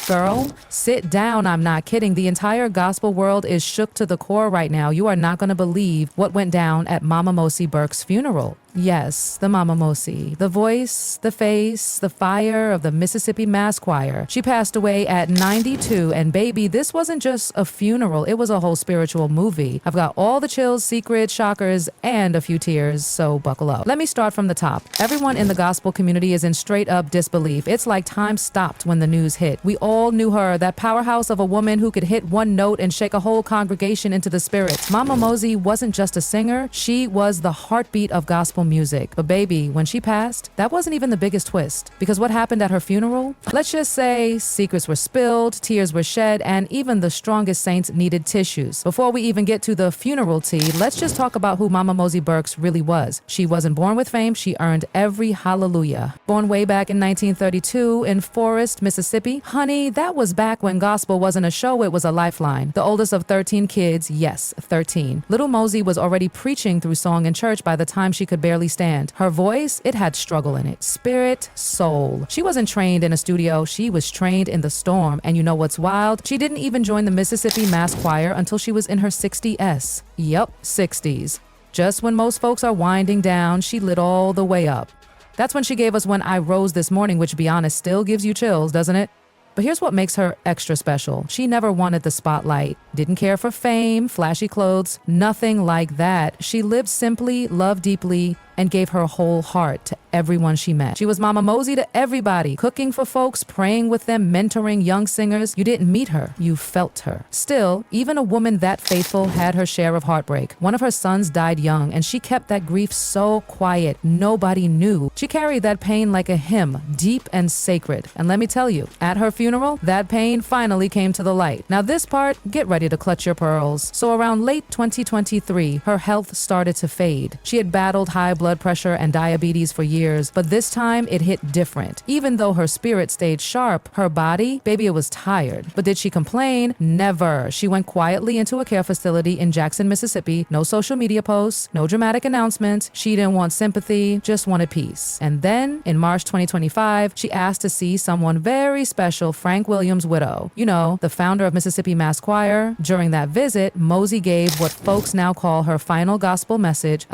Girl, sit down. I'm not kidding. The entire gospel world is shook to the core right now. You are not going to believe what went down at Mama Mosey Burke's funeral. Yes, the Mama Mosey, the voice, the face, the fire of the Mississippi Mass Choir. She passed away at 92, and baby, this wasn't just a funeral, it was a whole spiritual movie. I've got all the chills, secrets, shockers, and a few tears, so buckle up. Let me start from the top. Everyone in the gospel community is in straight up disbelief. It's like time stopped when the news hit. We all knew her, that powerhouse of a woman who could hit one note and shake a whole congregation into the spirit. Mama Mosey wasn't just a singer, she was the heartbeat of gospel music. But baby, when she passed, that wasn't even the biggest twist. Because what happened at her funeral? Let's just say secrets were spilled, tears were shed, and even the strongest saints needed tissues. Before we even get to the funeral tea, let's just talk about who Mama Mosey Burks really was. She wasn't born with fame, she earned every hallelujah. Born way back in 1932 in Forest, Mississippi. Honey, that was back when gospel wasn't a show, it was a lifeline. The oldest of 13 kids, yes, 13. Little Mosie was already preaching through song in church by the time she could barely stand. Her voice, it had struggle in it. Spirit, soul. She wasn't trained in a studio, she was trained in the storm. And you know what's wild? She didn't even join the Mississippi Mass Choir until she was in her 60s. Yup, 60s. Just when most folks are winding down, she lit all the way up. That's when she gave us When I Rose This Morning, which, be honest, still gives you chills, doesn't it? But here's what makes her extra special. She never wanted the spotlight, didn't care for fame, flashy clothes, nothing like that. She lived simply, loved deeply, and gave her whole heart to everyone she met. She was Mama Mosey to everybody, cooking for folks, praying with them, mentoring young singers. You didn't meet her, you felt her. Still, even a woman that faithful had her share of heartbreak. One of her sons died young, and she kept that grief so quiet, nobody knew. She carried that pain like a hymn, deep and sacred. And let me tell you, at her funeral, that pain finally came to the light. Now this part, get ready to clutch your pearls. So around late 2023, her health started to fade. She had battled high blood pressure and diabetes for years, but this time it hit different. Even though her spirit stayed sharp, her body, baby, it was tired. But did she complain? Never. She went quietly into a care facility in Jackson, Mississippi. No social media posts, no dramatic announcements. She didn't want sympathy, just wanted peace. And then, in March 2025, she asked to see someone very special, Frank Williams' widow. You know, the founder of Mississippi Mass Choir. During that visit, Mosey gave what folks now call her final gospel message,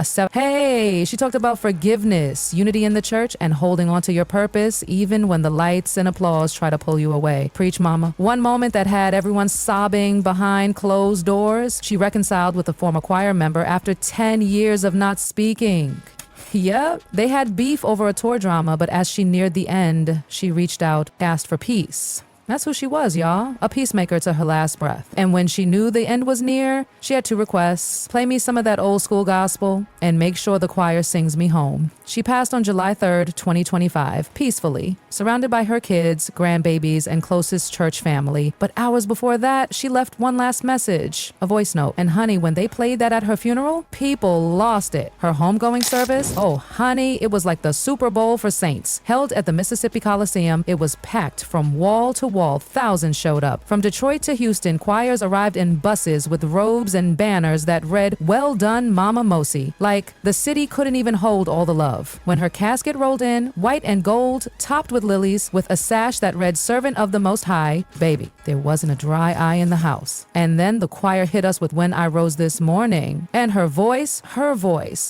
She talked about forgiveness, unity in the church, and holding on to your purpose even when the lights and applause try to pull you away. Preach, mama. One moment that had everyone sobbing behind closed doors, she reconciled with a former choir member after 10 years of not speaking. Yep, they had beef over a tour drama, but as she neared the end, she reached out, asked for peace. That's who she was, y'all. A peacemaker to her last breath. And when she knew the end was near, she had two requests. Play me some of that old school gospel and make sure the choir sings me home. She passed on July 3rd, 2025, peacefully, surrounded by her kids, grandbabies, and closest church family. But hours before that, she left one last message, a voice note. And honey, when they played that at her funeral, people lost it. Her homegoing service, oh honey, it was like the Super Bowl for saints. Held at the Mississippi Coliseum, it was packed from wall to wall. Thousands showed up. From Detroit to Houston, choirs arrived in buses with robes and banners that read, "Well done, Mama Mosey." Like the city couldn't even hold all the love. When her casket rolled in, white and gold, topped with lilies, with a sash that read "Servant of the Most High," baby, there wasn't a dry eye in the house. And then the choir hit us with When I Rose This Morning. And her voice,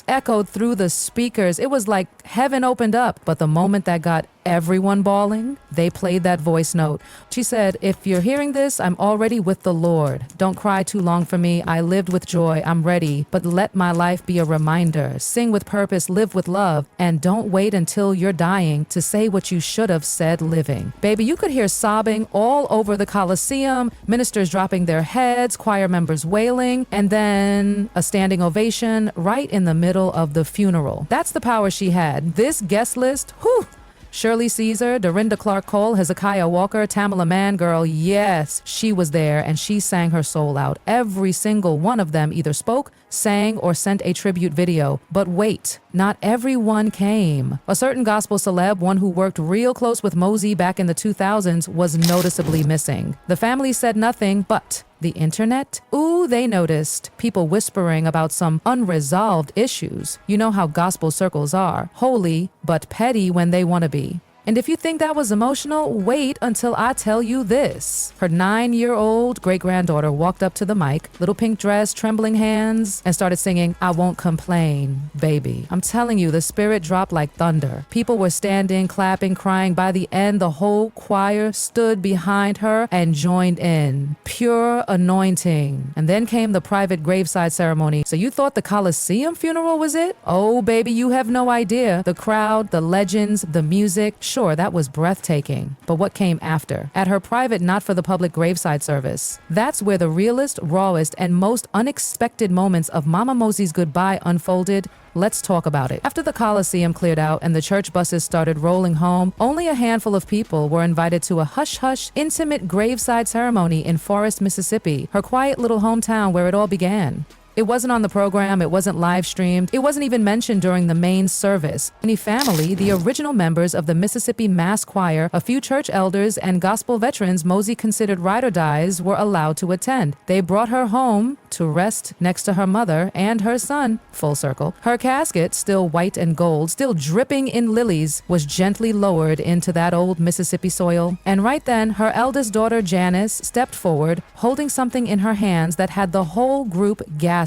echoed through the speakers. It was like heaven opened up. But the moment that got everyone bawling, they played that voice note. She said, "If you're hearing this, I'm already with the Lord. Don't cry too long for me. I lived with joy. I'm ready. But let my life be a reminder. Sing with purpose, live with love, and don't wait until you're dying to say what you should have said living." Baby, you could hear sobbing all over the Coliseum, ministers dropping their heads, choir members wailing, and then a standing ovation right in the middle of the funeral. That's the power she had. This guest list, whew! Shirley Caesar, Dorinda Clark Cole, Hezekiah Walker, Tamela Mann, girl, yes, she was there and she sang her soul out. Every single one of them either spoke, sang, or sent a tribute video. But wait, not everyone came. A certain gospel celeb, one who worked real close with Mosey back in the 2000s, was noticeably missing. The family said nothing, but the internet? Ooh, they noticed. People whispering about some unresolved issues. You know how gospel circles are. Holy, but petty when they want to be. And if you think that was emotional, wait until I tell you this. Her 9-year-old great-granddaughter walked up to the mic, little pink dress, trembling hands, and started singing, "I Won't Complain, Baby." I'm telling you, the spirit dropped like thunder. People were standing, clapping, crying. By the end, the whole choir stood behind her and joined in. Pure anointing. And then came the private graveside ceremony. So you thought the Coliseum funeral was it? Oh, baby, you have no idea. The crowd, the legends, the music. Sure, that was breathtaking. But what came after? At her private, not for the public graveside service. That's where the realest, rawest, and most unexpected moments of Mama Mosey's goodbye unfolded. Let's talk about it. After the Coliseum cleared out and the church buses started rolling home, only a handful of people were invited to a hush-hush, intimate graveside ceremony in Forest, Mississippi, her quiet little hometown where it all began. It wasn't on the program, it wasn't live streamed, it wasn't even mentioned during the main service. Any family, the original members of the Mississippi Mass Choir, a few church elders, and gospel veterans Mosie considered ride or dies were allowed to attend. They brought her home to rest next to her mother and her son, full circle. Her casket, still white and gold, still dripping in lilies, was gently lowered into that old Mississippi soil. And right then, her eldest daughter Janice stepped forward, holding something in her hands that had the whole group gasping.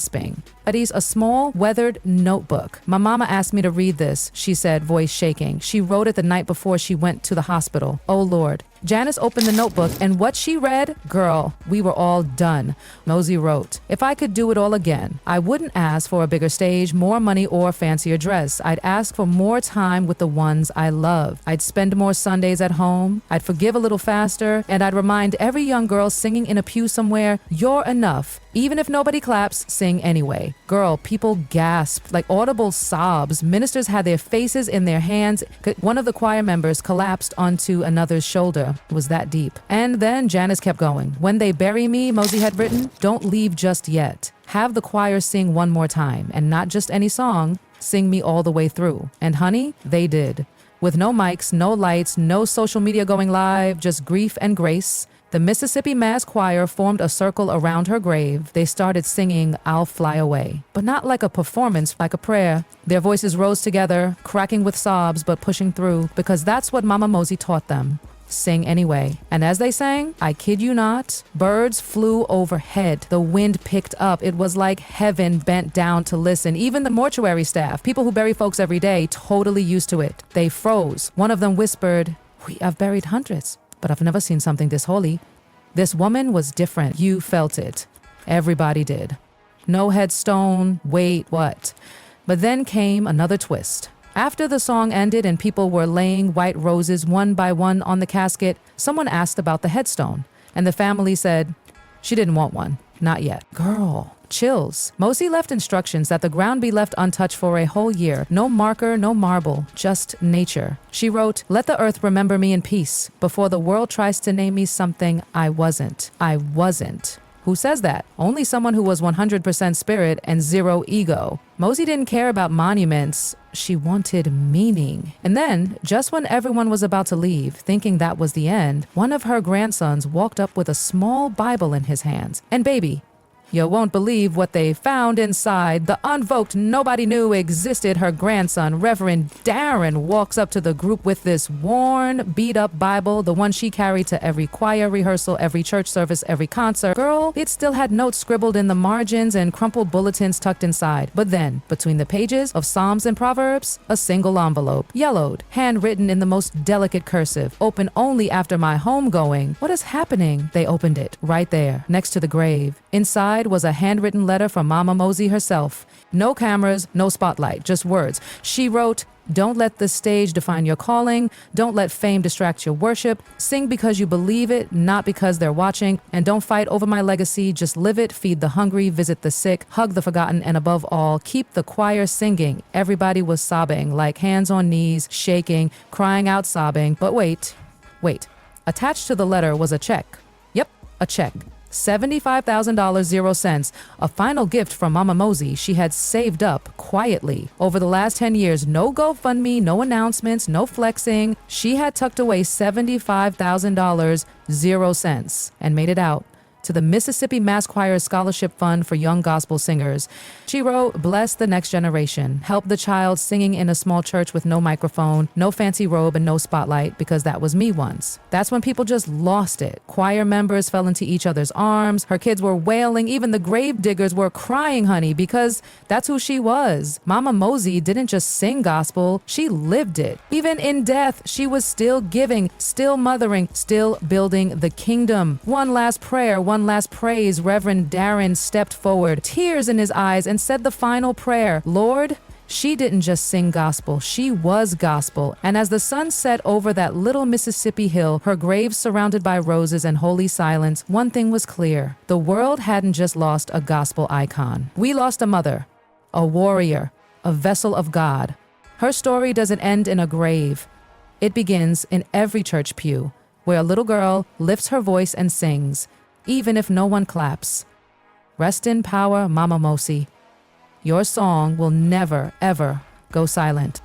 It a small, weathered notebook. My mama asked me to read this, she said, voice shaking. She wrote it the night before she went to the hospital. Oh, Lord. Janice opened the notebook, and what she read, girl, we were all done. Mosie wrote, "If I could do it all again, I wouldn't ask for a bigger stage, more money, or fancier dress. I'd ask for more time with the ones I love. I'd spend more Sundays at home. I'd forgive a little faster, and I'd remind every young girl singing in a pew somewhere, you're enough. Even if nobody claps, sing anyway." Girl, people gasped like audible sobs. Ministers had their faces in their hands. One of the choir members collapsed onto another's shoulder. It was that deep. And then Janice kept going. "When they bury me," Mosie had written, "don't leave just yet. Have the choir sing one more time, and not just any song. Sing me all the way through." And honey, they did. With no mics, no lights, no social media going live, just grief and grace. The Mississippi Mass Choir formed a circle around her grave. They started singing "I'll Fly Away," but not like a performance, like a prayer. Their voices rose together, cracking with sobs, but pushing through, because that's what Mama Mosey taught them. Sing anyway. And as they sang, I kid you not, birds flew overhead. The wind picked up. It was like heaven bent down to listen. Even the mortuary staff, people who bury folks every day, totally used to it. They froze. One of them whispered, I've buried hundreds, but I've never seen something this holy. This woman was different. You felt it. Everybody did. No headstone. Wait, what? But then came another twist. After the song ended and people were laying white roses one by one on the casket, someone asked about the headstone, and the family said she didn't want one. Not yet. Girl, chills. Mosie left instructions that the ground be left untouched for a whole year. No marker, no marble, just nature. She wrote, "Let the earth remember me in peace before the world tries to name me something I wasn't. I wasn't." Who says that? Only someone who was 100% spirit and zero ego. Mosie didn't care about monuments. She wanted meaning. And then, just when everyone was about to leave, thinking that was the end, one of her grandsons walked up with a small Bible in his hands. And baby, you won't believe what they found inside. The unvoked nobody knew existed. Her grandson, Reverend Darren, walks up to the group with this worn, beat-up Bible, the one she carried to every choir rehearsal, every church service, every concert. Girl, it still had notes scribbled in the margins and crumpled bulletins tucked inside. But then, between the pages of Psalms and Proverbs, a single envelope, yellowed, handwritten in the most delicate cursive, open only after my homegoing. What is happening? They opened it, right there, next to the grave. Inside was a handwritten letter from Mama Mosey herself. No cameras, no spotlight, just words. She wrote, "Don't let the stage define your calling. Don't let fame distract your worship. Sing because you believe it, not because they're watching. And don't fight over my legacy. Just live it, feed the hungry, visit the sick, hug the forgotten, and above all, keep the choir singing." Everybody was sobbing, like hands on knees, shaking, crying out, sobbing. But wait. Attached to the letter was a check. Yep, a check. $75,000, 0 cents, a final gift from Mama Mosey she had saved up quietly. Over the last 10 years, no GoFundMe, no announcements, no flexing. She had tucked away $75,000, 0 cents, and made it out to the Mississippi Mass Choir Scholarship Fund for Young Gospel Singers. She wrote, "Bless the next generation. Help the child singing in a small church with no microphone, no fancy robe, and no spotlight, because that was me once." That's when people just lost it. Choir members fell into each other's arms. Her kids were wailing. Even the grave diggers were crying, honey, because that's who she was. Mama Mosey didn't just sing gospel, she lived it. Even in death, she was still giving, still mothering, still building the kingdom. One last prayer, one last praise. Reverend Darren stepped forward, tears in his eyes, and said the final prayer. Lord, she didn't just sing gospel, she was gospel. And as the sun set over that little Mississippi hill, her grave surrounded by roses and holy silence, one thing was clear. The world hadn't just lost a gospel icon. We lost a mother, a warrior, a vessel of God. Her story doesn't end in a grave. It begins in every church pew, where a little girl lifts her voice and sings, even if no one claps. Rest in power, Mama Mosey. Your song will never, ever go silent.